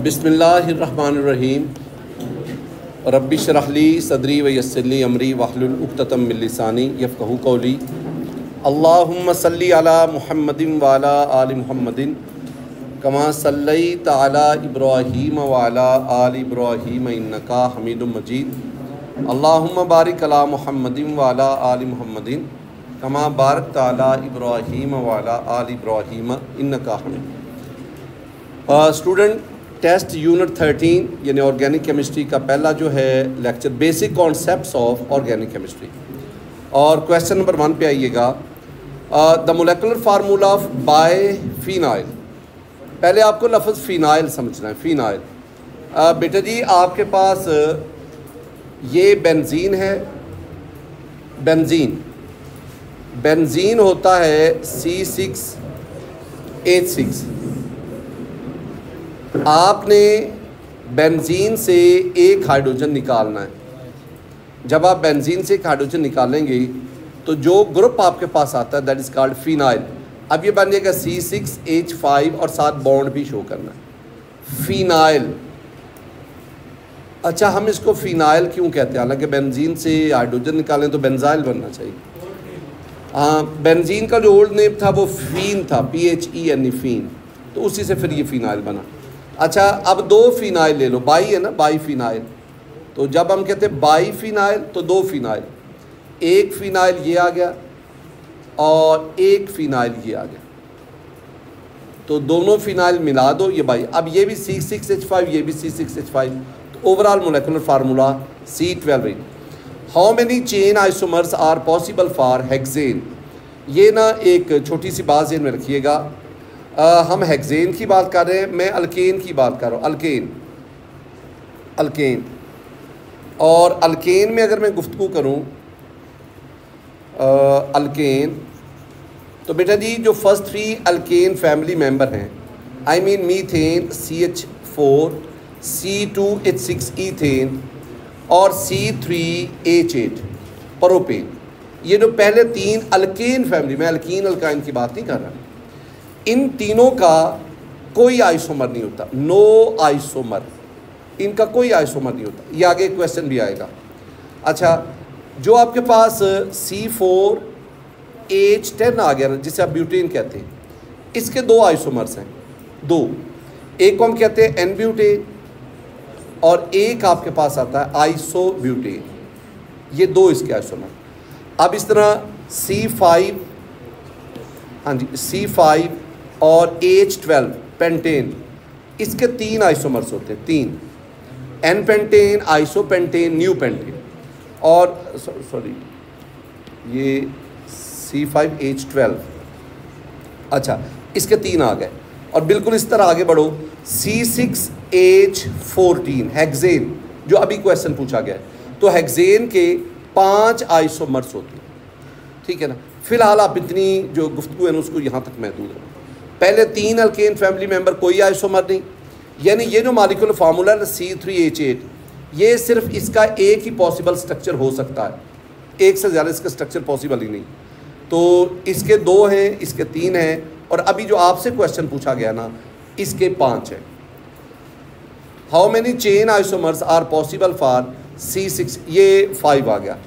बिस्मिल्लाहिर्रहमानिर्रहीम रब्बि श्रह ली सदरी व यस्सिर ली अमरी वहलुल उक़्दतम मिन लिसानी यफ़क़हू क़ौली। अल्लाहुम्मा सल्लि अला मुहम्मदिन व अला आलि मुहम्मदिन कमा सल्लैता अला इब्राहीम व अला आलि इब्राहीम इन्नका हमीदुम मजीद। अल्लाहुम्मा बारिक अला मुहम्मदिन व अला आलि मुहम्मदिन कमा बारकता अला इब्राहीम व अला आलि इब्राहीम इन्नका हमीद। स्टूडेंट, टेस्ट यूनिट 13 यानी ऑर्गेनिक केमिस्ट्री का पहला जो है lecture basic concepts of organic chemistry, और क्वेश्चन नंबर 1 पे आइएगा। The molecular formula of biphenyl. पहले आपको लफ्ज़ फ़िनाइल समझना है। फ़िनाइल बेटा जी, आपके पास ये बेंजीन है। बेंजीन होता है C6H6। आपने बेंजीन से एक हाइड्रोजन निकालना है। जब आप बेंजीन से एक हाइड्रोजन निकालेंगे तो जो ग्रुप आपके पास आता है दैट इज़ कॉल्ड फिनाइल। अब ये बन जाएगा C6H5 और साथ बॉन्ड भी शो करना है, फिनाइल। अच्छा, हम इसको फिनाइल क्यों कहते हैं? हालांकि बेंजीन से हाइड्रोजन निकालें तो बेंजाइल बनना चाहिए। हाँ, बेंजीन का जो ओल्ड नेम था वो फीन था, PHENE, फीन, तो उसी से फिर ये फिनाइल बना। अच्छा, अब दो फिनाइल ले लो, बाई है ना, बाई फिनाइल। तो जब हम कहते हैं बाई फिनाइल तो दो फिनाइल, एक फिनाइल ये आ गया और एक फिनाइल ये आ गया, तो दोनों फिनाइल मिला दो, ये बाई। अब ये भी C6H5, ये भी C6H5, तो overall molecular formula C12। How many chain isomers are possible for hexane. ये ना एक छोटी सी बात ज़हन में रखिएगा। हम हेक्सेन की बात कर रहे हैं, मैं अल्केन की बात कर रहा हूँ। अल्केन और अल्केन में अगर मैं गुफ्तगू करूँ अल्केन, तो बेटा जी जो फर्स्ट 3 अल्केन फैमिली मेंबर हैं, I mean methane CH4, C2H6 ethane और C3H8 प्रोपेन, ये जो पहले 3 अल्केन फैमिली, मैं अल्कीन अल्काइन की बात नहीं कर रहा, इन तीनों का कोई आइसोमर नहीं होता, नो आइसोमर, इनका कोई आइसोमर नहीं होता। ये आगे क्वेश्चन भी आएगा। अच्छा, जो आपके पास C4H10 आ गया ना, जिसे आप ब्यूटेन कहते हैं, इसके 2 आइसोमर्स हैं, 2। एक को हम कहते हैं एन ब्यूटेन और एक आपके पास आता है आइसोब्यूटेन, ये 2 इसके आइसोमर। अब इस तरह C5, हाँ जी, C5 और H12 पेंटेन, इसके 3 आइसोमर्स होते हैं, 3, n pentane, isopentane, neopentane. और सॉरी ये C5H12, अच्छा, इसके 3 आ गए। और बिल्कुल इस तरह आगे बढ़ो, C6H14 हेक्सेन, जो अभी क्वेश्चन पूछा गया है, तो हेक्सेन के 5 आइसोमर्स होते हैं, ठीक है ना। फिलहाल आप इतनी जो गुफ्तगू है ना उसको यहाँ तक महदूद है। पहले 3 अल्केन फैमिली मेंबर, कोई आइसोमर नहीं, यानी ये जो मॉलिक्यूलर फार्मूला है C3H8, ये सिर्फ इसका एक ही पॉसिबल स्ट्रक्चर हो सकता है, एक से ज़्यादा इसका स्ट्रक्चर पॉसिबल ही नहीं। तो इसके 2 हैं, इसके 3 हैं, और अभी जो आपसे क्वेश्चन पूछा गया ना, इसके 5 हैं। How many chain isomers are possible for C6, ये 5 आ गया।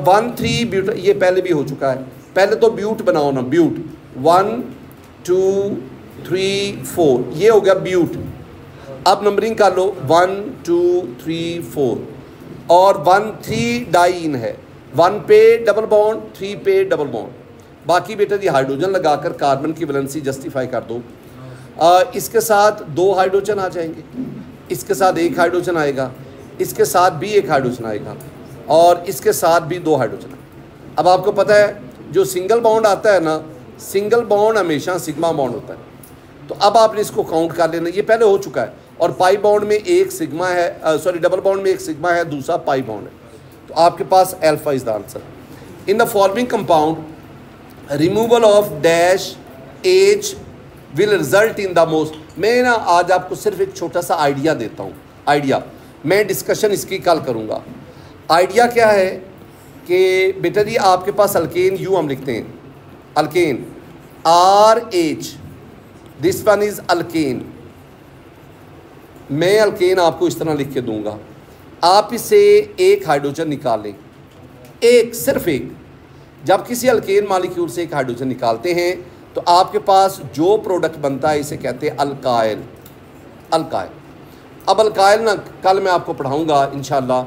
1,3 ब्यूट, ये पहले भी हो चुका है। पहले तो ब्यूट बनाओ ना, ब्यूट 1 2 3 4, ये हो गया ब्यूट। अब नंबरिंग कर लो 1 2 3 4, और 1 3 डाइन है, 1 पे डबल बॉन्ड, 3 पे डबल बॉन्ड। बाकी बेटा जी हाइड्रोजन लगाकर कार्बन की वैलेंसी जस्टिफाई कर दो। इसके साथ 2 हाइड्रोजन आ जाएंगे, इसके साथ 1 हाइड्रोजन आएगा, इसके साथ भी 1 हाइड्रोजन आएगा, और इसके साथ भी 2 हाइड्रोजन। अब आपको पता है जो सिंगल बॉन्ड आता है ना, सिंगल बॉन्ड हमेशा सिग्मा बॉन्ड होता है, तो अब आपने इसको काउंट कर लेना, ये पहले हो चुका है। और पाई बॉन्ड में 1 सिग्मा है, सॉरी डबल बॉन्ड में 1 सिग्मा है, दूसरा पाई बॉन्ड है, तो आपके पास alpha is the answer. In the following compound removal of dash H will result in the most. मैं ना आज आपको सिर्फ एक छोटा सा आइडिया देता हूँ, आइडिया, मैं डिस्कशन इसकी कल करूँगा। आइडिया क्या है कि बेटा जी आपके पास अल्केन, यूँ हम लिखते हैं alkane RH, this one is alkane, मैं अल्केन आपको इस तरह लिख के दूंगा, आप इसे एक हाइड्रोजन निकाल लें, एक, सिर्फ एक। जब किसी अल्केन मालिक्यूल से एक हाइड्रोजन निकालते हैं तो आपके पास जो प्रोडक्ट बनता है इसे कहते हैं अल्काइल। अल्काइल, अब अल्काइल ना कल मैं आपको पढ़ाऊंगा इंशाल्लाह,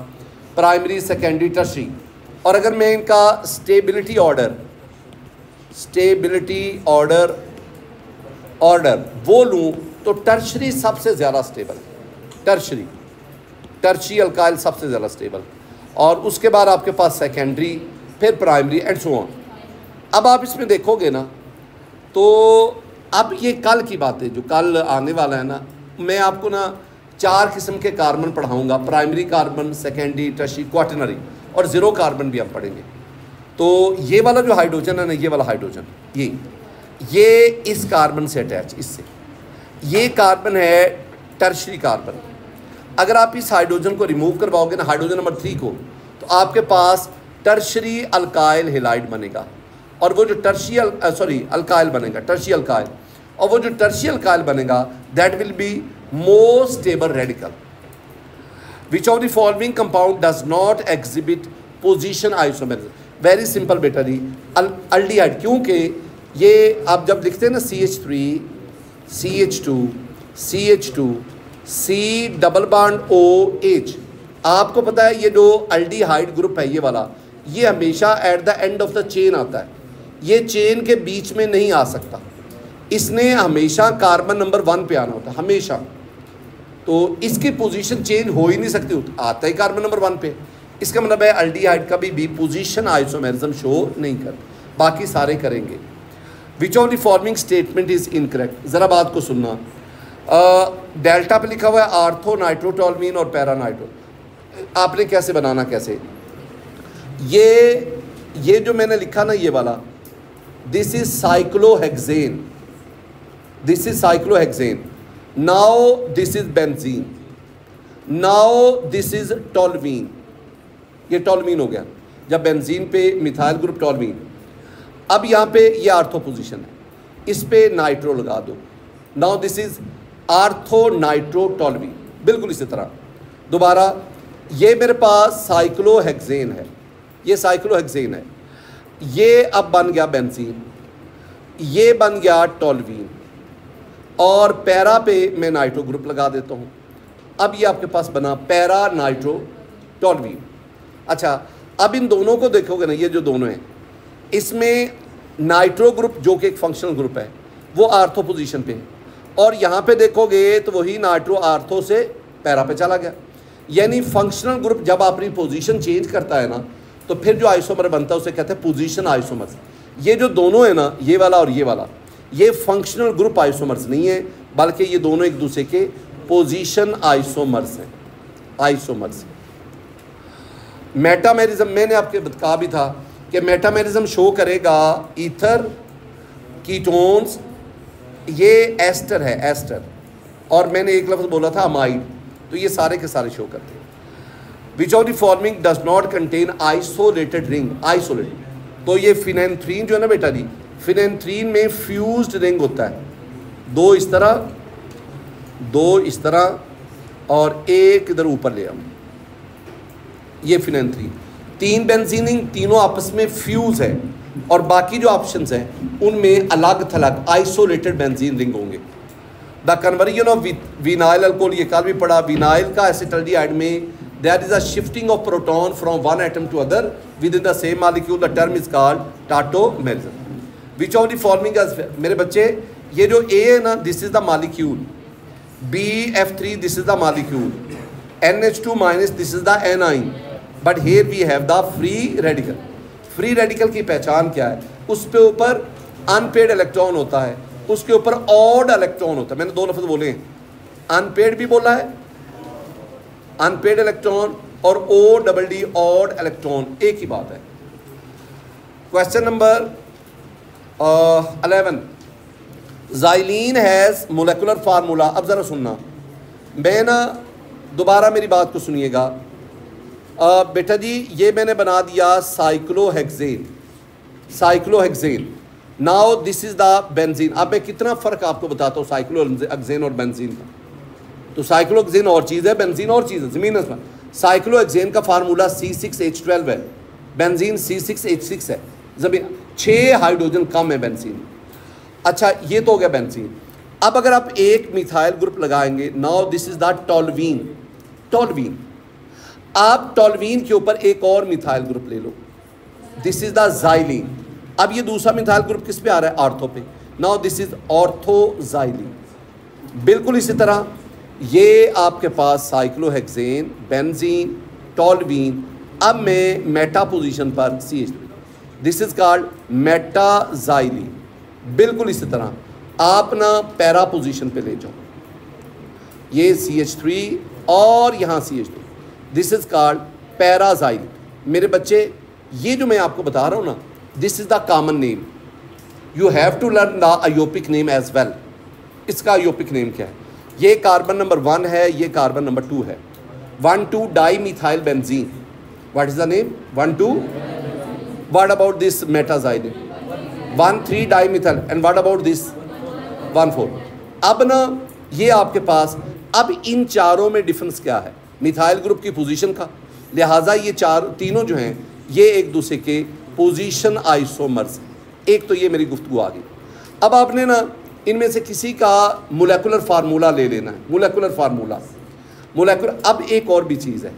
प्राइमरी, सेकेंडरी, टर्शरी। और अगर मैं इनका स्टेबिलिटी ऑर्डर वो लूँ तो टर्शरी सबसे ज़्यादा स्टेबल, टर्शरी अल्काइल सबसे ज़्यादा स्टेबल, और उसके बाद आपके पास सेकेंडरी, फिर प्राइमरी एंड सो ऑन। अब आप इसमें देखोगे ना, तो अब ये कल की बात है, जो कल आने वाला है ना, मैं आपको ना 4 किस्म के कार्बन पढ़ाऊंगा, primary carbon, secondary, tertiary, quaternary, और ज़ीरो कार्बन भी हम पढ़ेंगे। तो ये वाला जो हाइड्रोजन है ना, ये वाला हाइड्रोजन, ये इस कार्बन से अटैच, इससे, ये कार्बन है टर्शरी कार्बन। अगर आप इस हाइड्रोजन को रिमूव करवाओगे ना, हाइड्रोजन नंबर 3 को, तो आपके पास टर्शरी अल्काइल हेलाइड बनेगा, और वो जो अल्काइल बनेगा, टर्शरी अल्काइल, और वो जो टर्शरी अल्काइल बनेगा that will be more stable radical. Which of the following compound does not exhibit position isomerism? Very simple बेटा जी, अल्डिहाइड, क्योंकि ये आप जब लिखते हैं ना CH3 CH2 CH2 C double bond OH, आपको पता है ये जो अल्डिहाइड ग्रुप है ये वाला, ये हमेशा at the end of the chain आता है, ये चेन के बीच में नहीं आ सकता, इसने हमेशा कार्बन नंबर 1 पे आना होता है हमेशा। तो इसकी पोजीशन चेंज हो ही नहीं सकती, आता ही कार्बन नंबर 1 पे। इसका मतलब है अल्डिहाइड कभी भी पोजीशन आइसोमेरिज्म शो नहीं कर, बाकी सारे करेंगे। विच of the following statement is incorrect? ज़रा बात को सुनना। डेल्टा पे लिखा हुआ है आर्थो नाइट्रोटोलमीन और पैरा नाइट्रो, आपने कैसे बनाना, कैसे? ये जो मैंने लिखा ना, ये वाला, this is cyclohexane, this is cyclohexane, now this is benzene, now this is toluene, ये टोलमीन हो गया, जब बेंजीन पे मिथाइल ग्रुप टोलमीन। अब यहाँ पे ये आर्थो पोजीशन है, इस पे नाइट्रो लगा दो, now this is ortho nitro toluene, बिल्कुल इसी तरह। दोबारा ये मेरे पास साइक्लोहेक्सेन है, ये साइक्लोहेक्सेन है, ये अब बन गया बेंजीन, ये बन गया टोलवीन, और पैरा पे मैं नाइट्रो ग्रुप लगा देता हूँ। अब ये आपके पास बना पैरा नाइट्रो टोलवीन। अच्छा, अब इन दोनों को देखोगे ना, ये जो दोनों हैं, इसमें नाइट्रो ग्रुप जो कि एक फंक्शनल ग्रुप है वो आर्थो पोजीशन पे है, और यहाँ पे देखोगे तो वही नाइट्रो आर्थो से पैरा पे चला गया। यानी फंक्शनल ग्रुप जब अपनी पोजीशन चेंज करता है ना, तो फिर जो आइसोमर बनता है उसे कहते हैं पोजीशन आइसोमर्स। ये जो दोनों है ना, ये वाला और ये वाला, ये फंक्शनल ग्रुप आइसोमर्स नहीं है, बल्कि ये दोनों एक दूसरे के पोजीशन आइसोमर्स हैं, आइसोमर्स। मेटामेरिज्म मैंने आपके कहा भी था कि मेटामेरिज्म शो करेगा ईथर, कीटोन्स, ये एस्टर है, एस्टर, और मैंने एक लफ्ज़ बोला था अमाइड, तो ये सारे के सारे शो करते हैं। विच of the following does not contain isolated ring? Isolated, तो ये फिनेंथ्रीन जो है ना बेटा जी, फिनेंथ्रीन में फ्यूज्ड रिंग होता है, 2 इस तरह, 2 इस तरह, और एक इधर ऊपर ले हम, ये फिनेंथ्रीन। 3 बेंजीनिंग, तीनों आपस में फ्यूज है, और बाकी जो ऑप्शंस हैं उनमें अलग थलग आइसोलेटेड बेंजीन रिंग होंगे। The conversion of vinyl alcohol, ये कल भी पढ़ा, विनाइल का एसिटल्डिहाइड में there is a shifting of proton from one atom to other within the same molecule, the term is called tautomerism. Which of the following is, मेरे बच्चे, ये जो A है ना, this is the molecule, BF3 this is the molecule, NH2 minus this is the anion, but here we have the free radical. Free radical की पहचान क्या है? उस पे ऊपर अनपेड इलेक्ट्रॉन होता है, उसके ऊपर ऑड इलेक्ट्रॉन होता है। मैंने 2 लफ्ज़ बोले हैं, अनपेड भी बोला है, अनपेड इलेक्ट्रॉन, और ODD ऑड इलेक्ट्रॉन, एक ही बात है। Question number 11, xylene has molecular formula. अब ज़रा सुनना, मैं ना दोबारा मेरी बात को सुनिएगा बेटा जी, ये मैंने बना दिया cyclohexane, cyclohexane. Now this is the benzene. अब मैं कितना फ़र्क आपको बताता हूँ साइक्लोहेक्सेन और बेंजीन का। तो साइक्लोहेक्सेन और चीज़ है, बेंजीन और चीज़ है, ज़मीन आसमान। साइक्लोहेक्सेन का फार्मूला C6H12 है, बेंजीन C6H6 है, ज़मीन 6 हाइड्रोजन कम है बेंजीन। अच्छा, ये तो हो गया बेंजीन। अब अगर आप एक मिथाइल ग्रुप लगाएंगे, now this is the toluene. Toluene, आप टोल्यूइन के ऊपर एक और मिथाइल ग्रुप ले लो, दिस इज द ज़ाइलीन। अब ये दूसरा मिथाइल ग्रुप किस पे आ रहा है? ऑर्थो पे। Now this is ortho xylene. बिल्कुल इसी तरह ये आपके पास साइक्लोहेक्सेन, बेंजीन, टोल्यूइन। अब मैं मेटा पोजीशन पर CH3, दिस इज कॉल्ड मेटाज़ाइलीन। बिल्कुल इसी तरह आप ना पैरा पोजीशन पे ले जाओ, ये CH3 और यहाँ CH2, दिस इज कॉल्ड पैराज़ाइलीन। मेरे बच्चे, ये जो मैं आपको बता रहा हूँ ना, this is the common name, you have to learn the IUPAC name as well. इसका आयोपिक नेम क्या है? ये कार्बन नंबर 1 है, ये कार्बन नंबर 2 है, 1,2 di methyl benzene. What is the name? 1,2। What about this meta xylene? 1,3 di methyl. And what about this? 1,4। अब ना ये आपके पास, अब इन चारों में डिफरेंस क्या है? मिथाइल ग्रुप की पोजीशन का। लिहाजा ये तीनों जो हैं ये एक दूसरे के पोजीशन आइसोमर्स। एक तो ये मेरी गुफ्तगू आ गई। अब आपने ना इनमें से किसी का मोलेकुलर फार्मूला ले लेना है, मोलेकुलर फार्मूला, मोलेकुलर। अब एक और भी चीज़ है,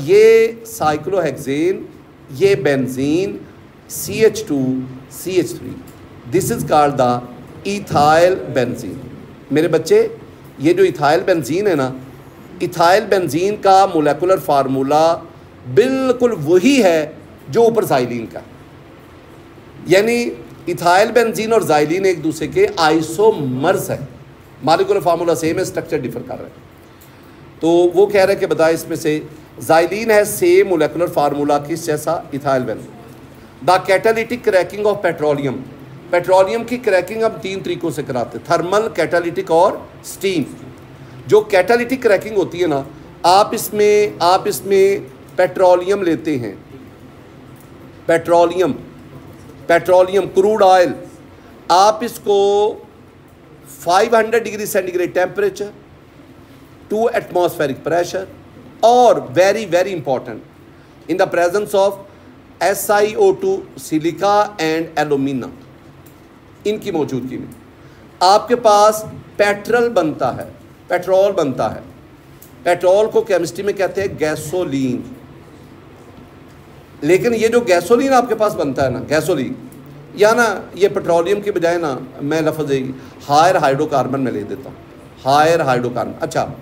ये साइक्लोहेक्सेन, ये benzene, CH2 CH3, this is called the ethyl benzene. मेरे बच्चे, ये जो इथाइल बेंजीन है ना, इथाइल बेंजीन का मोलेकुलर फार्मूला बिल्कुल वही है जो ऊपर ज़ाइलीन का, यानी इथाइल बेंजीन और ज़ाइलीन एक दूसरे के आइसोमर्स है। मॉलिक्यूलर फार्मूला सेम है, स्ट्रक्चर डिफर कर रहे हैं। तो वो कह रहे हैं कि बताए इसमें से ज़ाइलीन है सेम मोलेकुलर फार्मूला किस जैसा? Ethyl benzene. The catalytic cracking of petroleum. Petroleum की क्रैकिंग हम 3 तरीक़ों से कराते हैं, थर्मल, कैटालिटिक और स्टीम। जो कैटालिटिक क्रैकिंग होती है ना, आप इसमें पेट्रोलियम लेते हैं, पेट्रोलियम क्रूड ऑयल, आप इसको 500 degree centigrade temperature, 2 atmospheric pressure, और very very important in the presence of SiO2, silica and alumina, इनकी मौजूदगी में आपके पास पेट्रोल बनता है, पेट्रोल बनता है। पेट्रोल को केमिस्ट्री में कहते हैं गैसोलीन। लेकिन ये जो गैसोलीन आपके पास बनता है ना, गैसोलीन, या ना ये पेट्रोलियम के बजाय ना मैं लफ्ज़ हायर हाइड्रोकार्बन में ले देता हूँ, हायर हाइड्रोकार्बन। अच्छा,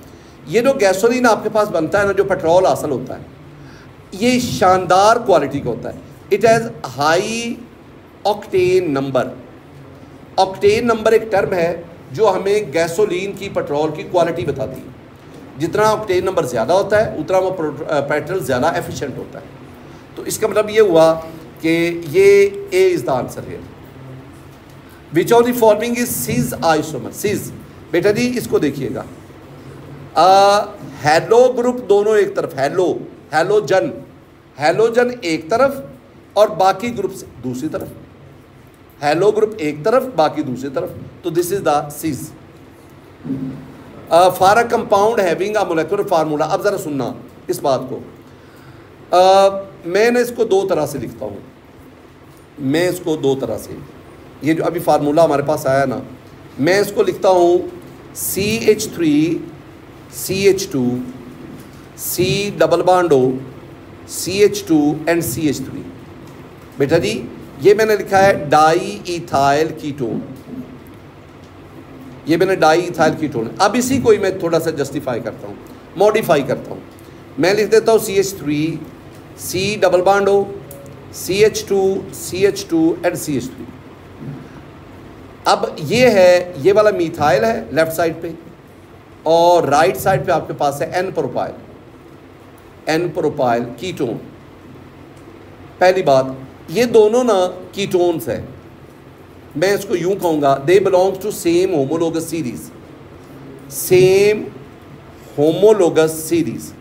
ये जो गैसोलीन आपके पास बनता है ना, जो पेट्रोल हासिल होता है, ये शानदार क्वालिटी का होता है। It has high octane number. Octane number एक टर्म है जो हमें गैसोलीन की, पेट्रोल की क्वालिटी बताती है। जितना ऑक्टेन नंबर ज़्यादा होता है उतना वो पेट्रोल ज़्यादा एफिशिएंट होता है। तो इसका मतलब ये हुआ कि ये ए इज़ द आंसर है। Which of the following is cis isomer? Cis, बेटा जी इसको देखिएगा, हेलो ग्रुप दोनों एक तरफ, हैलोजन एक तरफ और बाकी ग्रुप दूसरी तरफ। हेलो ग्रुप एक तरफ, बाकी दूसरी तरफ, तो this is the cis. For a compound having a molecular formula. अब ज़रा सुनना इस बात को, मैंने इसको 2 तरह से लिखता हूँ, मैं इसको 2 तरह से, ये जो अभी फार्मूला हमारे पास आया ना, मैं इसको लिखता हूँ CH3 CH2 C double bond O CH2 and CH3। बेटा जी ये मैंने लिखा है डाई इथाइल कीटोन, ये मैंने डाई इथाइल कीटोन। अब इसी को ही मैं थोड़ा सा जस्टिफाई करता हूँ, मॉडिफाई करता हूँ। मैं लिख देता हूँ CH3 C double bond O CH2 and CH3। अब ये है, ये वाला मिथाइल है लेफ्ट साइड पे, और राइट साइड पे आपके पास है एन प्रोपाइल कीटोन। पहली बात, ये दोनों ना कीटोन्स है, मैं इसको यूं कहूँगा, they belongs to same homologous series, same homologous series.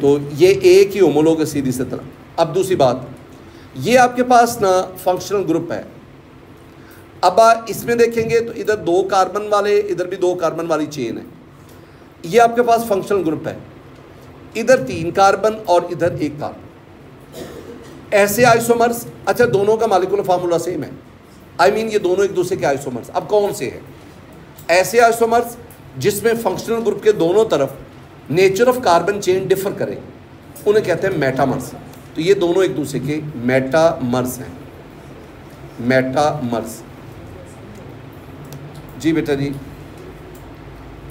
तो ये एक ही होमोलोगस सीरीज से तरह। अब दूसरी बात, ये आपके पास ना फंक्शनल ग्रुप है, अब इसमें देखेंगे तो इधर 2 कार्बन वाले, इधर भी 2 कार्बन वाली चेन है। ये आपके पास फंक्शनल ग्रुप है, इधर 3 कार्बन और इधर 1 कार्बन। ऐसे आइसोमर्स, अच्छा दोनों का मॉलिक्यूलर फार्मूला सेम है, आई मीन ये दोनों एक दूसरे के आइसोमर्स। अब कौन से हैं ऐसे आइसोमर्स जिसमें फंक्शनल ग्रुप के दोनों तरफ nature of carbon chain differ करे, उन्हें कहते हैं मेटामर्स। तो ये दोनों एक दूसरे के मेटामर्स हैं, मेटामर्स। जी बेटा जी,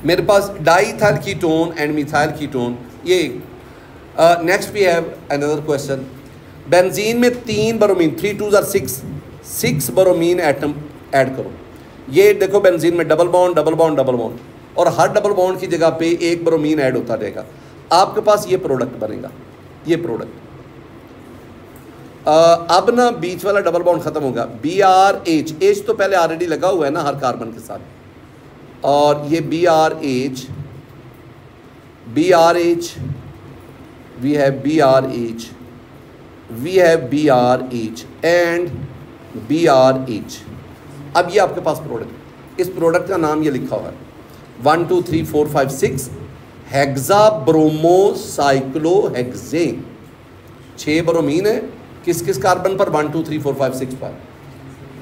मेरे पास diethyl ketone and methyl ketone. ये next we have another question. Benzene में 3 bromine, 3 2 are 6 bromine atom add करो। ये देखो बेंजीन में double bond double bond double bond, और हर डबल बॉन्ड की जगह पे 1 ब्रोमीन ऐड होता रहेगा। आपके पास ये प्रोडक्ट बनेगा, ये प्रोडक्ट। अब ना बीच वाला डबल बॉन्ड खत्म होगा, BRH, H तो पहले ऑलरेडी लगा हुआ है ना हर कार्बन के साथ, और ये BRH, we have BRH and BRH। अब ये आपके पास प्रोडक्ट, इस प्रोडक्ट का नाम ये लिखा हुआ है 1 2 3 4 5 6 हेक्साब्रोमोसाइक्लोहेक्सेन। 6 ब्रोमीन है किस किस कार्बन पर, 1 2 3 4 5 6 पर।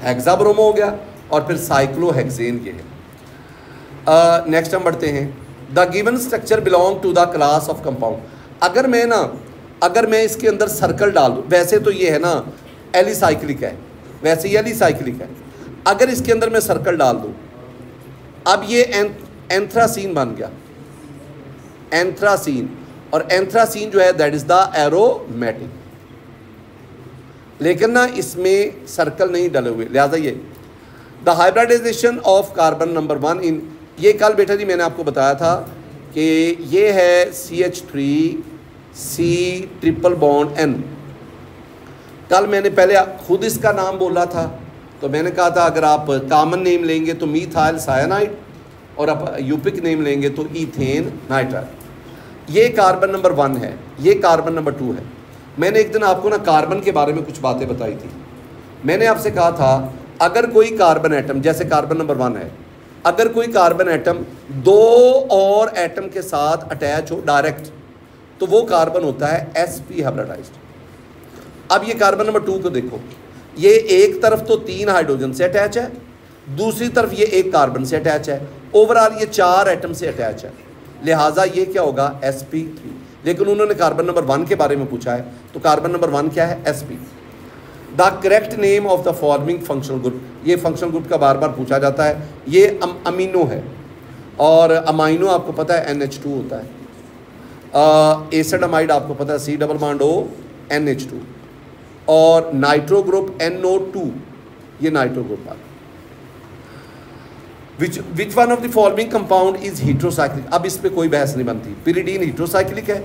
हेक्साब्रोमो हो गया और फिर साइक्लोहेक्सेन के है। नेक्स्ट हम बढ़ते हैं। The given structure belong to the class of compound. अगर मैं इसके अंदर सर्कल डाल दूँ, वैसे तो ये है ना एलिसाइक्लिक है, वैसे ये एलिसाइक्लिक है। अगर इसके अंदर मैं सर्कल डाल दूँ, अब ये एंथ्रासीन बन गया, एंथ्रासीन। और एंथ्रासीन जो है दैट इज द एरोमेटिक, लेकिन ना इसमें सर्कल नहीं डले हुए, लिहाजा ये the hybridization of carbon number 1 in, ये कल बेटा जी मैंने आपको बताया था कि ये है CH3C ट्रिपल बॉन्ड N। कल मैंने पहले खुद इसका नाम बोला था, तो मैंने कहा था अगर आप कॉमन नेम लेंगे तो मीथाइल साइनाइड, और आप यूपिक नेम लेंगे तो ईथेन नाइट्राइल। ये कार्बन नंबर 1 है, ये कार्बन नंबर 2 है। मैंने एक दिन आपको ना कार्बन के बारे में कुछ बातें बताई थी। मैंने आपसे कहा था अगर कोई कार्बन एटम, जैसे कार्बन नंबर 1 है, अगर कोई कार्बन एटम 2 और एटम के साथ अटैच हो डायरेक्ट, तो वो कार्बन होता है sp हाइब्रिडाइज्ड। अब ये कार्बन नंबर 2 को देखो, ये एक तरफ तो 3 हाइड्रोजन से अटैच है, दूसरी तरफ ये 1 कार्बन से अटैच है, ओवरऑल ये 4 एटम से अटैच है, लिहाजा ये क्या होगा sp3। लेकिन उन्होंने कार्बन नंबर 1 के बारे में पूछा है, तो कार्बन नंबर 1 क्या है, sp। The correct name of the forming functional group, ये फंक्शनल ग्रुप का बार बार पूछा जाता है। ये अमीनो है, और अमाइनो आपको पता है NH2 होता है। एसिड अमाइड आपको पता है C double bond O NH2, और नाइट्रो ग्रुप NO2, ये नाइट्रो ग्रुप आ गया। विच one of the following compound is heterocyclic. अब इस पे कोई बहस नहीं बनती, पिरिडीन हीट्रोसाइक्लिक है,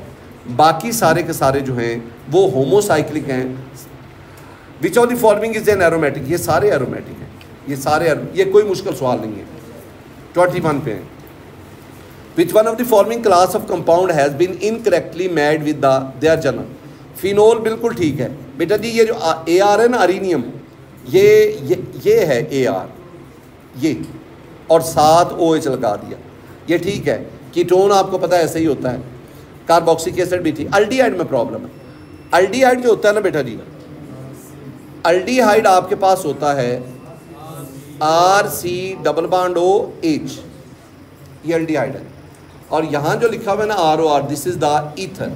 बाकी सारे के सारे जो हैं वो होमोसाइक्लिक हैं। विच of the following is an aromatic, ये सारे एरोमेटिक हैं, ये सारे ये कोई मुश्किल सवाल नहीं है। 21 पे हैं। Which one of the following class of compound has been incorrectly made with their journal. Phenol बिल्कुल ठीक है बेटा जी। ये जो AR है ना, अरीनियम, ये है AR, ये, और 7 OH लगा दिया, ये ठीक है। कीटोन आपको पता है ऐसे ही होता है। कार्बोक्सिलिक एसिड भी थी। अल्डिहाइड में प्रॉब्लम है। अल्डिहाइड जो होता है ना बेटा जी, अल्डिहाइड आपके पास होता है RC डबल बॉन्ड OH, ये अल्डिहाइड है। और यहाँ जो लिखा हुआ है ना ROR, this is the ether.